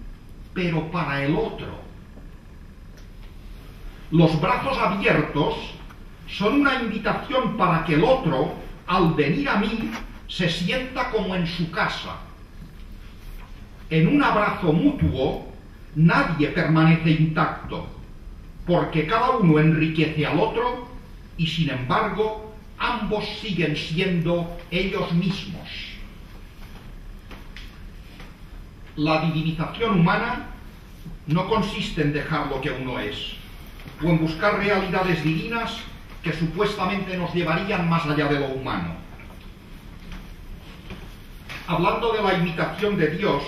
pero para el otro. Los brazos abiertos son una invitación para que el otro, al venir a mí, se sienta como en su casa. En un abrazo mutuo, nadie permanece intacto, porque cada uno enriquece al otro y, sin embargo, ambos siguen siendo ellos mismos. La divinización humana no consiste en dejar lo que uno es, o en buscar realidades divinas que supuestamente nos llevarían más allá de lo humano. Hablando de la imitación de Dios,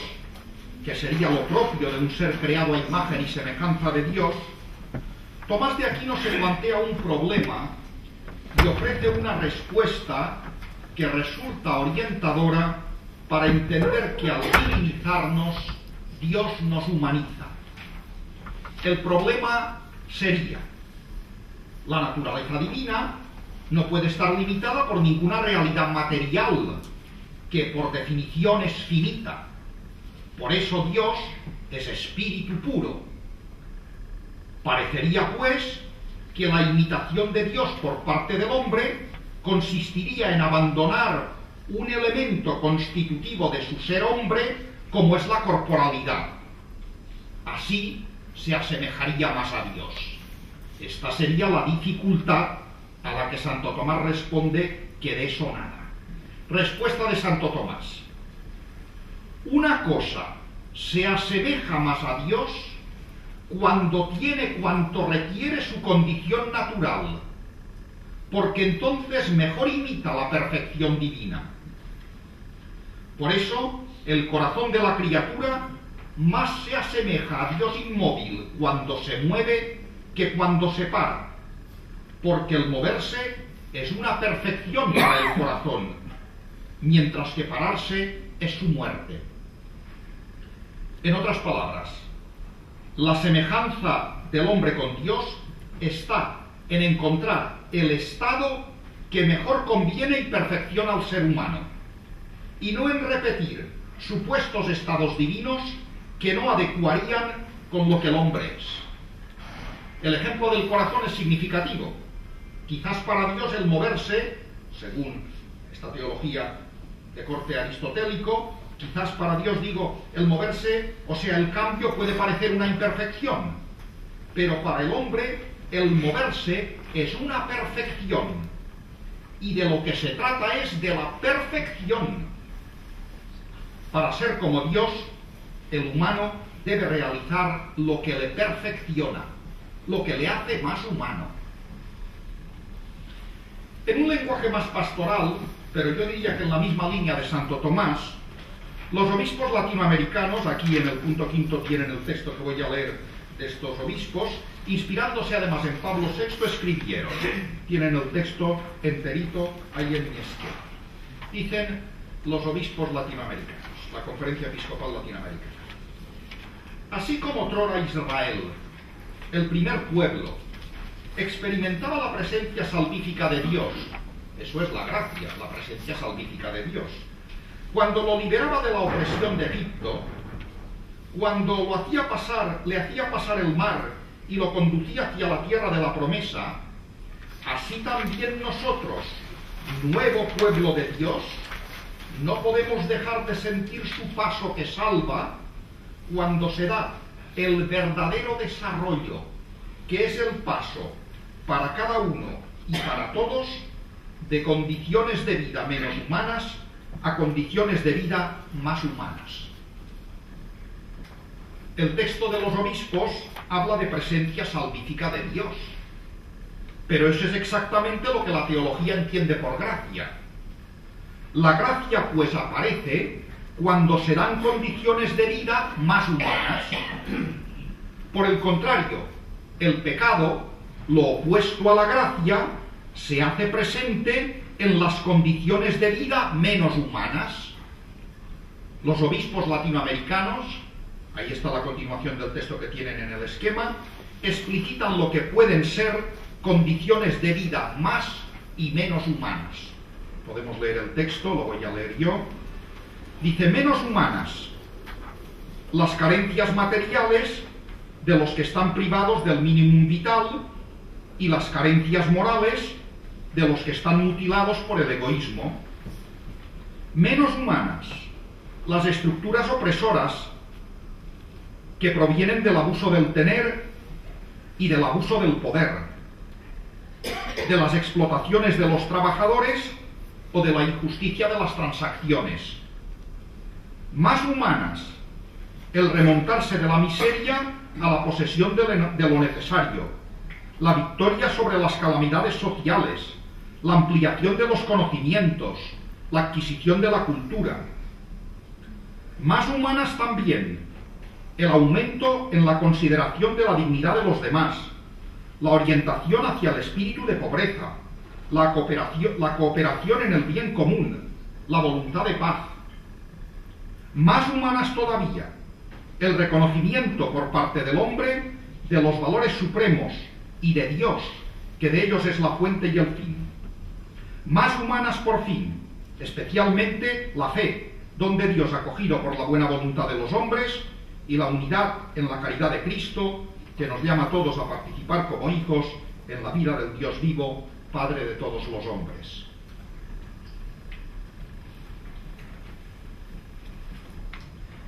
que sería lo propio de un ser creado a imagen y semejanza de Dios, Tomás de Aquino se plantea un problema y ofrece una respuesta que resulta orientadora para entender que al divinizarnos, Dios nos humaniza. El problema sería: la naturaleza divina no puede estar limitada por ninguna realidad material, que por definición es finita. Por eso Dios es espíritu puro. Parecería, pues, que la imitación de Dios por parte del hombre consistiría en abandonar un elemento constitutivo de su ser hombre, como es la corporalidad. Así se asemejaría más a Dios. Esta sería la dificultad a la que Santo Tomás responde que de eso nada. Respuesta de Santo Tomás: una cosa se asemeja más a Dios cuando tiene cuanto requiere su condición natural, porque entonces mejor imita la perfección divina. Por eso, el corazón de la criatura más se asemeja a Dios inmóvil cuando se mueve que cuando se para, porque el moverse es una perfección para el corazón, mientras que pararse es su muerte. En otras palabras, la semejanza del hombre con Dios está en encontrar el estado que mejor conviene y perfecciona al ser humano, y no en repetir supuestos estados divinos que no adecuarían con lo que el hombre es. El ejemplo del corazón es significativo. Quizás para Dios el moverse, según esta teología de corte aristotélico, quizás para Dios, el moverse, o sea, el cambio, puede parecer una imperfección, pero para el hombre el moverse es una perfección, y de lo que se trata es de la perfección. Para ser como Dios, el humano debe realizar lo que le perfecciona, lo que le hace más humano. En un lenguaje más pastoral, pero yo diría que en la misma línea de Santo Tomás, los obispos latinoamericanos, aquí en el punto quinto tienen el texto que voy a leer de estos obispos, inspirándose además en Pablo VI, escribieron, tienen el texto enterito ahí en mi izquierda. Dicen los obispos latinoamericanos, la Conferencia Episcopal Latinoamericana: así como otrora Israel, el primer pueblo, experimentaba la presencia salvífica de Dios, eso es la gracia, la presencia salvífica de Dios, cuando lo liberaba de la opresión de Egipto, cuando le hacía pasar el mar y lo conducía hacia la tierra de la promesa, así también nosotros, nuevo pueblo de Dios, no podemos dejar de sentir su paso que salva cuando se da el verdadero desarrollo, que es el paso para cada uno y para todos de condiciones de vida menos humanas a condiciones de vida más humanas. El texto de los obispos habla de presencia salvífica de Dios, pero eso es exactamente lo que la teología entiende por gracia. La gracia, pues, aparece cuando se dan condiciones de vida más humanas. Por el contrario, el pecado, lo opuesto a la gracia, se hace presente en las condiciones de vida menos humanas. Los obispos latinoamericanos, ahí está la continuación del texto que tienen en el esquema, explicitan lo que pueden ser condiciones de vida más y menos humanas. Podemos leer el texto, lo voy a leer yo. Dice: menos humanas, las carencias materiales de los que están privados del mínimo vital y las carencias morales de los que están mutilados por el egoísmo. Menos humanas, las estructuras opresoras que provienen del abuso del tener y del abuso del poder, de las explotaciones de los trabajadores o de la injusticia de las transacciones. Más humanas, el remontarse de la miseria a la posesión de lo necesario, la victoria sobre las calamidades sociales, la ampliación de los conocimientos, la adquisición de la cultura. Más humanas también, el aumento en la consideración de la dignidad de los demás, la orientación hacia el espíritu de pobreza, la cooperación en el bien común, la voluntad de paz. Más humanas todavía, el reconocimiento por parte del hombre de los valores supremos y de Dios, que de ellos es la fuente y el fin. Más humanas por fin, especialmente la fe, don de Dios acogido por la buena voluntad de los hombres, y la unidad en la caridad de Cristo, que nos llama a todos a participar como hijos en la vida del Dios vivo, Padre de todos los hombres.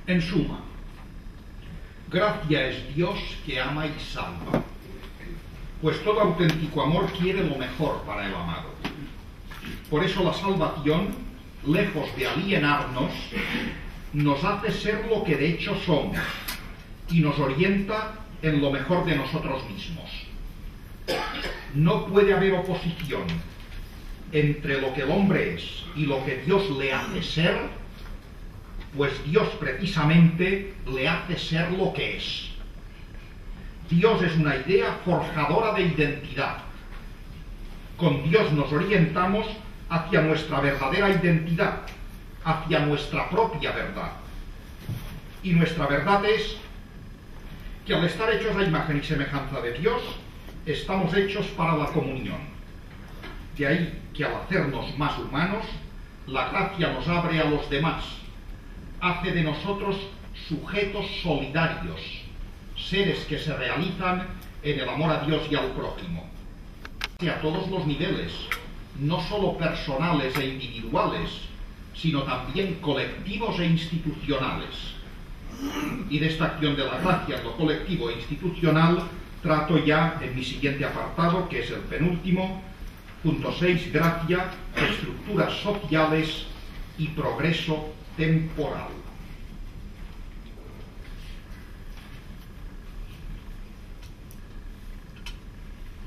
En suma, gracia es Dios que ama y salva, pues todo auténtico amor quiere lo mejor para el amado. Por eso la salvación, lejos de alienarnos, nos hace ser lo que de hecho somos y nos orienta en lo mejor de nosotros mismos. No puede haber oposición entre lo que el hombre es y lo que Dios le hace ser, pues Dios precisamente le hace ser lo que es. Dios es una idea forjadora de identidad. Con Dios nos orientamos hacia nuestra verdadera identidad, hacia nuestra propia verdad. Y nuestra verdad es que al estar hechos a imagen y semejanza de Dios, estamos hechos para la comunión. De ahí que al hacernos más humanos, la gracia nos abre a los demás, hace de nosotros sujetos solidarios, seres que se realizan en el amor a Dios y al prójimo. A todos los niveles, no solo personales e individuales, sino también colectivos e institucionales. Y de esta acción de la gracia en lo colectivo e institucional trato ya en mi siguiente apartado, que es el penúltimo, punto 6, gracia, estructuras sociales y progreso temporal.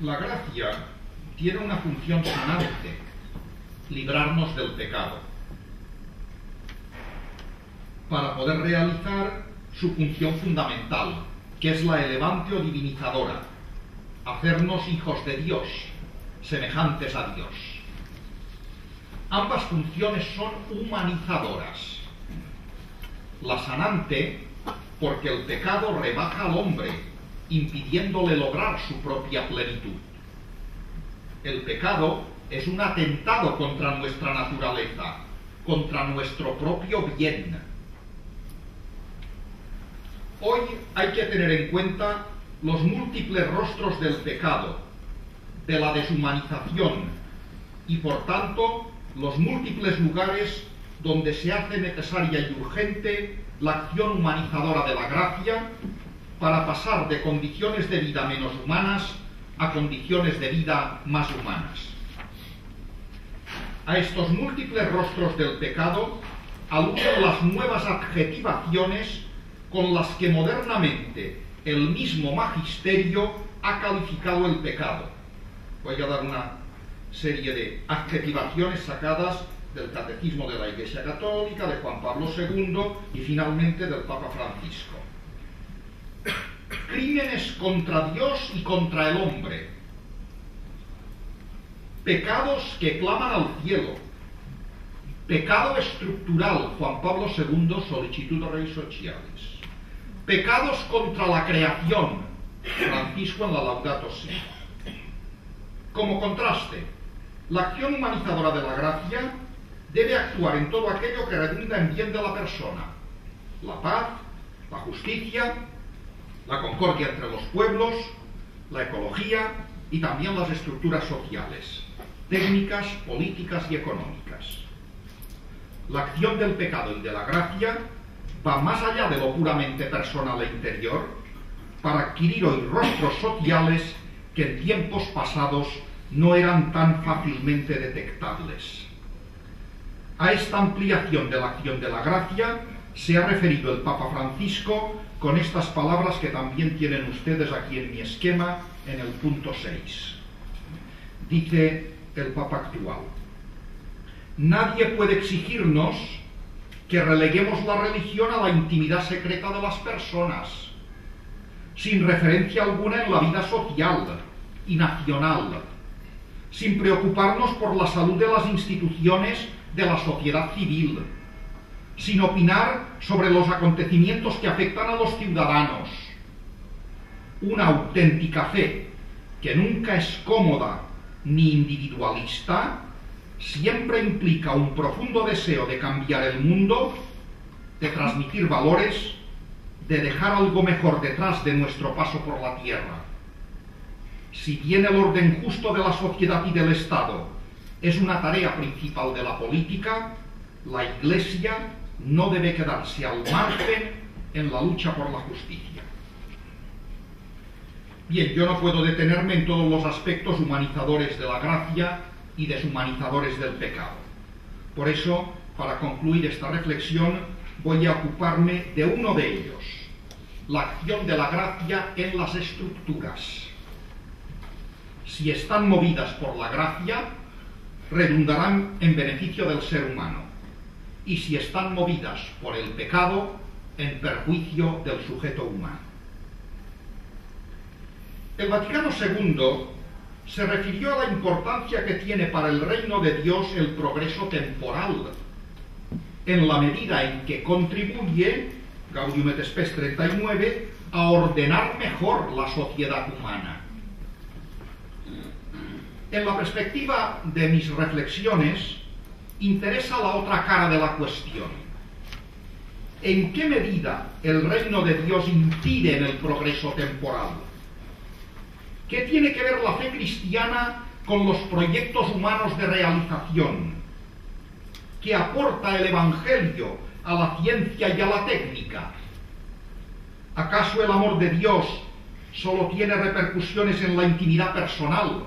La gracia tiene una función sanante, librarnos del pecado, para poder realizar su función fundamental, que es la elevante o divinizadora, hacernos hijos de Dios, semejantes a Dios. Ambas funciones son humanizadoras. La sanante, porque el pecado rebaja al hombre, impidiéndole lograr su propia plenitud. El pecado es un atentado contra nuestra naturaleza, contra nuestro propio bien. Hoy hay que tener en cuenta los múltiples rostros del pecado, de la deshumanización y, por tanto, los múltiples lugares donde se hace necesaria y urgente la acción humanizadora de la gracia para pasar de condiciones de vida menos humanas a condiciones de vida más humanas. A estos múltiples rostros del pecado aluden las nuevas adjetivaciones con las que modernamente el mismo magisterio ha calificado el pecado. Voy a dar una serie de adjetivaciones sacadas del Catecismo de la Iglesia Católica, de Juan Pablo II y finalmente del Papa Francisco. Crímenes contra Dios y contra el hombre. Pecados que claman al cielo. Pecado estructural, Juan Pablo II, Solicitud Rei Socialis. Pecados contra la creación, Francisco en la Laudato Si. Como contraste, la acción humanizadora de la gracia debe actuar en todo aquello que redunda en bien de la persona: la paz, la justicia, la concordia entre los pueblos, la ecología y también las estructuras sociales, técnicas, políticas y económicas. La acción del pecado y de la gracia va más allá de lo puramente personal e interior para adquirir hoy rostros sociales que en tiempos pasados no eran tan fácilmente detectables. A esta ampliación de la acción de la gracia se ha referido el Papa Francisco con estas palabras que también tienen ustedes aquí en mi esquema, en el punto 6. Dice el Papa actual: nadie puede exigirnos que releguemos la religión a la intimidad secreta de las personas, sin referencia alguna en la vida social y nacional, sin preocuparnos por la salud de las instituciones de la sociedad civil, sin opinar sobre los acontecimientos que afectan a los ciudadanos. Una auténtica fe, que nunca es cómoda ni individualista, siempre implica un profundo deseo de cambiar el mundo, de transmitir valores, de dejar algo mejor detrás de nuestro paso por la tierra. Si bien el orden justo de la sociedad y del Estado es una tarea principal de la política, la Iglesia no debe quedarse al margen en la lucha por la justicia. Bien, yo no puedo detenerme en todos los aspectos humanizadores de la gracia y deshumanizadores del pecado. Por eso, para concluir esta reflexión, voy a ocuparme de uno de ellos: la acción de la gracia en las estructuras. Si están movidas por la gracia, redundarán en beneficio del ser humano, y si están movidas por el pecado, en perjuicio del sujeto humano. El Vaticano II se refirió a la importancia que tiene para el reino de Dios el progreso temporal, en la medida en que contribuye, Gaudium et Spes 39, a ordenar mejor la sociedad humana. En la perspectiva de mis reflexiones, interesa la otra cara de la cuestión. ¿En qué medida el reino de Dios incide en el progreso temporal? ¿Qué tiene que ver la fe cristiana con los proyectos humanos de realización? ¿Qué aporta el Evangelio a la ciencia y a la técnica? ¿Acaso el amor de Dios solo tiene repercusiones en la intimidad personal,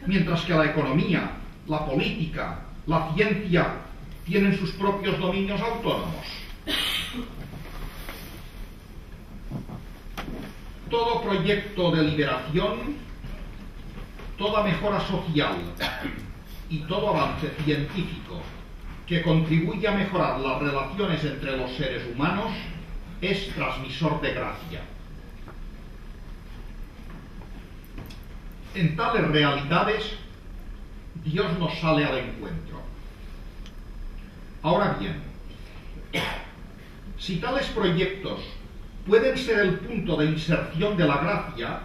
mientras que la economía, la política, la ciencia tienen sus propios dominios autónomos? Todo proyecto de liberación, toda mejora social y todo avance científico que contribuye a mejorar las relaciones entre los seres humanos es transmisor de gracia. En tales realidades, Dios nos sale al encuentro. Ahora bien, si tales proyectos pueden ser el punto de inserción de la gracia,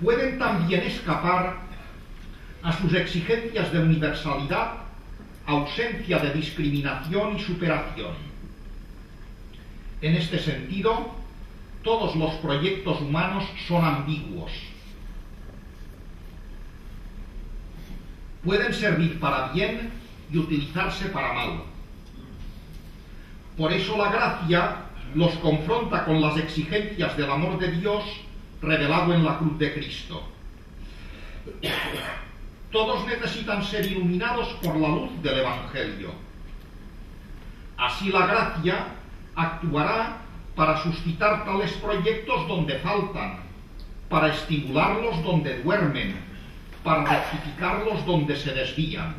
pueden también escapar a sus exigencias de universalidad, ausencia de discriminación y superación. En este sentido, todos los proyectos humanos son ambiguos. Pueden servir para bien y utilizarse para mal. Por eso la gracia los confronta con las exigencias del amor de Dios revelado en la cruz de Cristo. Todos necesitan ser iluminados por la luz del Evangelio. Así la gracia actuará para suscitar tales proyectos donde faltan, para estimularlos donde duermen, para rectificarlos donde se desvían,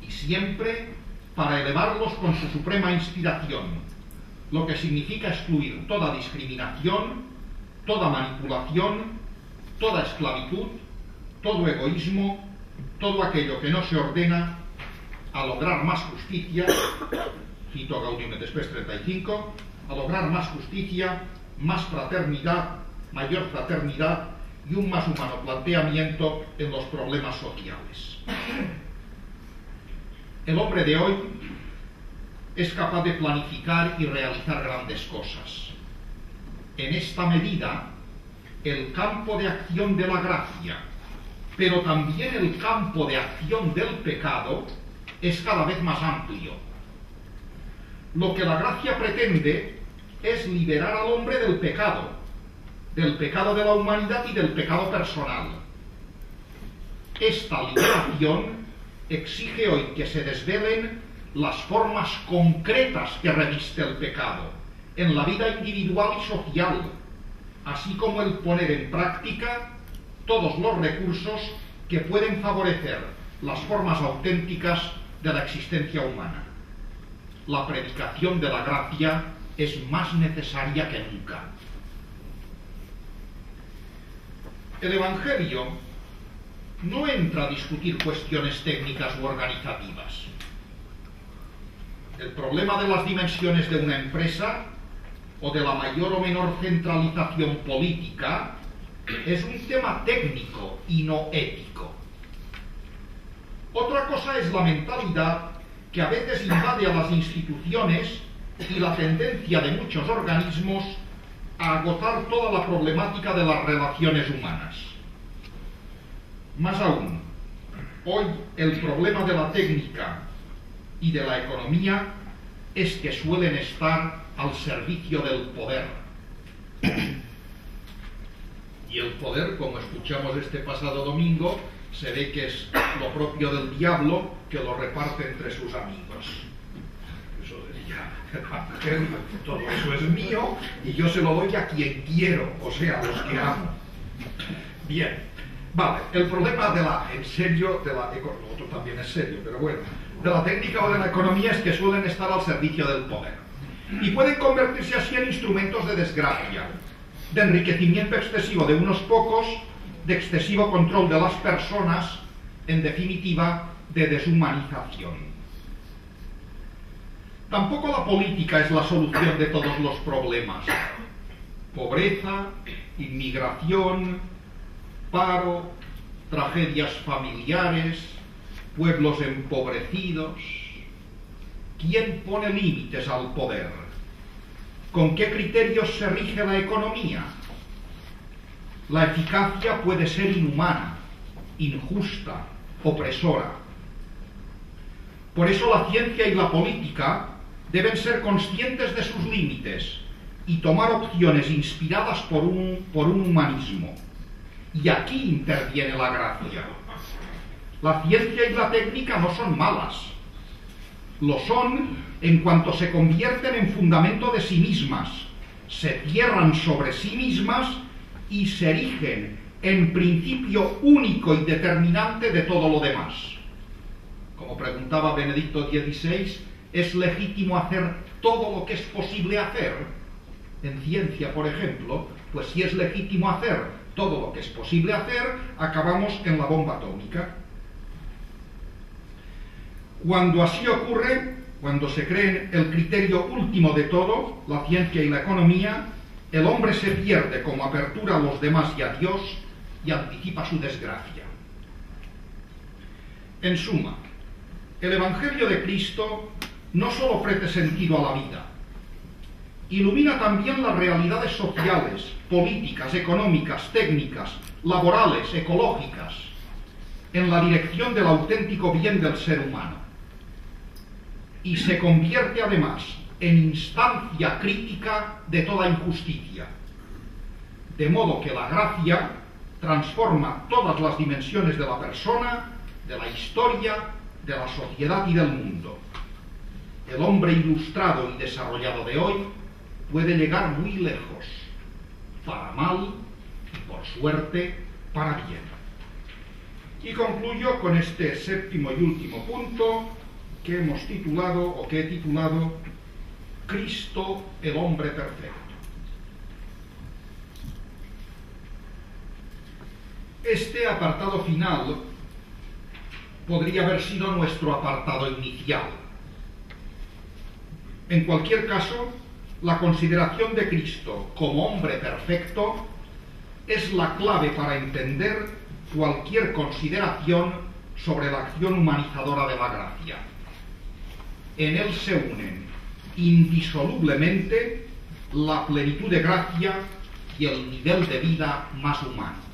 y siempre para elevarlos con su suprema inspiración, lo que significa excluir toda discriminación, toda manipulación, toda esclavitud, todo egoísmo, todo aquello que no se ordena a lograr más justicia, cito Gaudium et Spes 35, a lograr más justicia, más fraternidad, mayor fraternidad y un más humano planteamiento en los problemas sociales. El hombre de hoy es capaz de planificar y realizar grandes cosas. En esta medida, el campo de acción de la gracia, pero también el campo de acción del pecado, es cada vez más amplio. Lo que la gracia pretende es liberar al hombre del pecado de la humanidad y del pecado personal. Esta liberación exige hoy que se desvelen las formas concretas que reviste el pecado en la vida individual y social, así como el poner en práctica todos los recursos que pueden favorecer las formas auténticas de la existencia humana. La predicación de la gracia es más necesaria que nunca. El Evangelio no entra a discutir cuestiones técnicas u organizativas. El problema de las dimensiones de una empresa o de la mayor o menor centralización política es un tema técnico y no ético. Otra cosa es la mentalidad que a veces invade a las instituciones y la tendencia de muchos organismos a agotar toda la problemática de las relaciones humanas. Más aún, hoy el problema de la técnica y de la economía es que suelen estar al servicio del poder. Y el poder, como escuchamos este pasado domingo, se ve que es lo propio del diablo, que lo reparte entre sus amigos. Eso decía el Evangelio, todo eso es mío y yo se lo doy a quien quiero, o sea, a los que amo. Bien, vale, el problema de la, en serio, de la lo otro también es serio, pero bueno, de la técnica o de la economía es que suelen estar al servicio del poder y pueden convertirse así en instrumentos de desgracia, de enriquecimiento excesivo de unos pocos, de excesivo control de las personas, en definitiva, de deshumanización. Tampoco la política es la solución de todos los problemas. Pobreza, inmigración, paro, tragedias familiares, pueblos empobrecidos. ¿Quién pone límites al poder? ¿Con qué criterios se rige la economía? La eficacia puede ser inhumana, injusta, opresora. Por eso la ciencia y la política deben ser conscientes de sus límites y tomar opciones inspiradas por un humanismo. Y aquí interviene la gracia. La ciencia y la técnica no son malas. Lo son en cuanto se convierten en fundamento de sí mismas, se cierran sobre sí mismas y se erigen en principio único y determinante de todo lo demás. Como preguntaba Benedicto XVI, ¿es legítimo hacer todo lo que es posible hacer? En ciencia, por ejemplo, pues si es legítimo hacer todo lo que es posible hacer, acabamos en la bomba atómica. Cuando así ocurre, cuando se cree el criterio último de todo, la ciencia y la economía, el hombre se pierde como apertura a los demás y a Dios y anticipa su desgracia. En suma, el Evangelio de Cristo no solo ofrece sentido a la vida, ilumina también las realidades sociales, políticas, económicas, técnicas, laborales, ecológicas, en la dirección del auténtico bien del ser humano. Y se convierte además en instancia crítica de toda injusticia. De modo que la gracia transforma todas las dimensiones de la persona, de la historia, de la sociedad y del mundo. El hombre ilustrado y desarrollado de hoy puede llegar muy lejos, para mal y por suerte para bien. Y concluyo con este séptimo y último punto que hemos titulado, o que he titulado, Cristo el hombre perfecto. Este apartado final podría haber sido nuestro apartado inicial. En cualquier caso, la consideración de Cristo como hombre perfecto es la clave para entender cualquier consideración sobre la acción humanizadora de la gracia. En él se unen indisolublemente la plenitud de gracia y el nivel de vida más humano.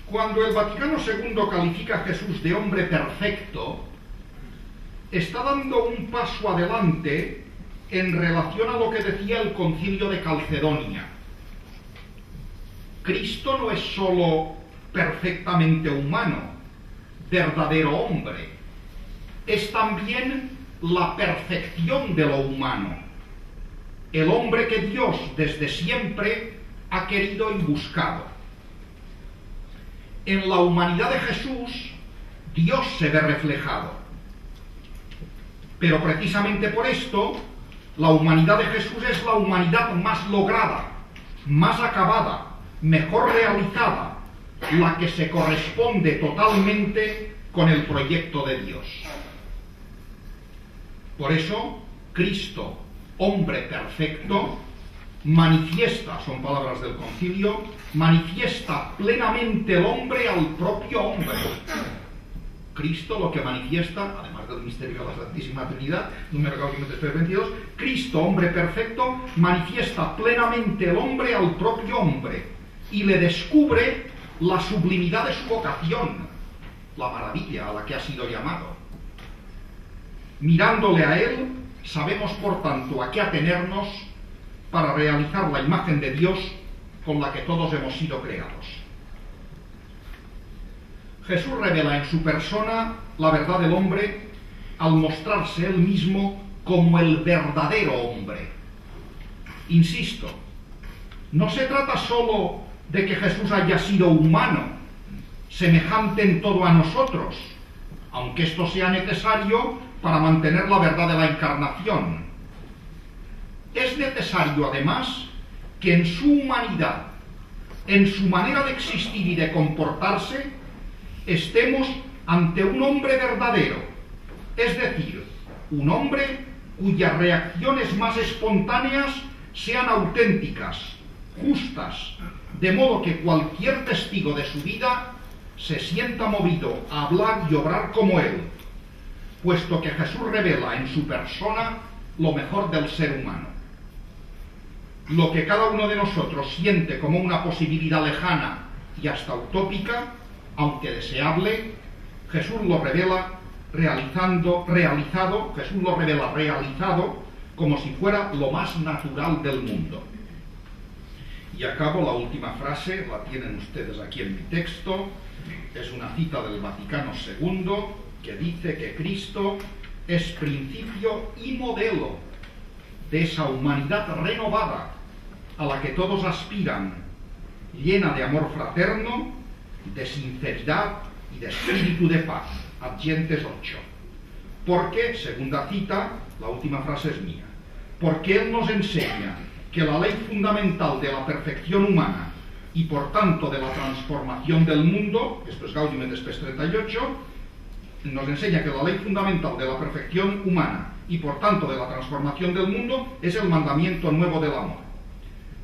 Cuando el Vaticano II califica a Jesús de hombre perfecto, está dando un paso adelante en relación a lo que decía el Concilio de Calcedonia. Cristo no es sólo perfectamente humano, verdadero hombre, es también la perfección de lo humano, el hombre que Dios desde siempre ha querido y buscado. En la humanidad de Jesús, Dios se ve reflejado. Pero precisamente por esto, la humanidad de Jesús es la humanidad más lograda, más acabada, mejor realizada, la que se corresponde totalmente con el proyecto de Dios. Por eso, Cristo, hombre perfecto, manifiesta, son palabras del concilio, manifiesta plenamente el hombre al propio hombre. Cristo lo que manifiesta, además del misterio de la Santísima Trinidad, número Gaudium et Spes 22, Cristo, hombre perfecto, manifiesta plenamente el hombre al propio hombre y le descubre la sublimidad de su vocación, la maravilla a la que ha sido llamado. Mirándole a él, sabemos por tanto a qué atenernos para realizar la imagen de Dios con la que todos hemos sido creados. Jesús revela en su persona la verdad del hombre al mostrarse él mismo como el verdadero hombre. Insisto, no se trata solo de que Jesús haya sido humano, semejante en todo a nosotros, aunque esto sea necesario para mantener la verdad de la encarnación. Es necesario, además, que en su humanidad, en su manera de existir y de comportarse, estemos ante un hombre verdadero, es decir, un hombre cuyas reacciones más espontáneas sean auténticas, justas, de modo que cualquier testigo de su vida se sienta movido a hablar y obrar como él, puesto que Jesús revela en su persona lo mejor del ser humano. Lo que cada uno de nosotros siente como una posibilidad lejana y hasta utópica, aunque deseable, Jesús lo revela realizado como si fuera lo más natural del mundo. Y acabo la última frase, la tienen ustedes aquí en mi texto, es una cita del Vaticano II que dice que Cristo es principio y modelo de esa humanidad renovada a la que todos aspiran, llena de amor fraterno, de sinceridad y de espíritu de paz. Adyentes 8. Porque, segunda cita, la última frase es mía, porque Él nos enseña que la ley fundamental de la perfección humana y por tanto de la transformación del mundo, esto es Gaudium et Spes 38, nos enseña que la ley fundamental de la perfección humana y por tanto de la transformación del mundo es el mandamiento nuevo del amor.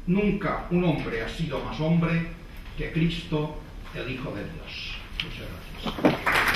Nunca un hombre ha sido más hombre que Cristo, el Hijo de Dios. Muchas gracias.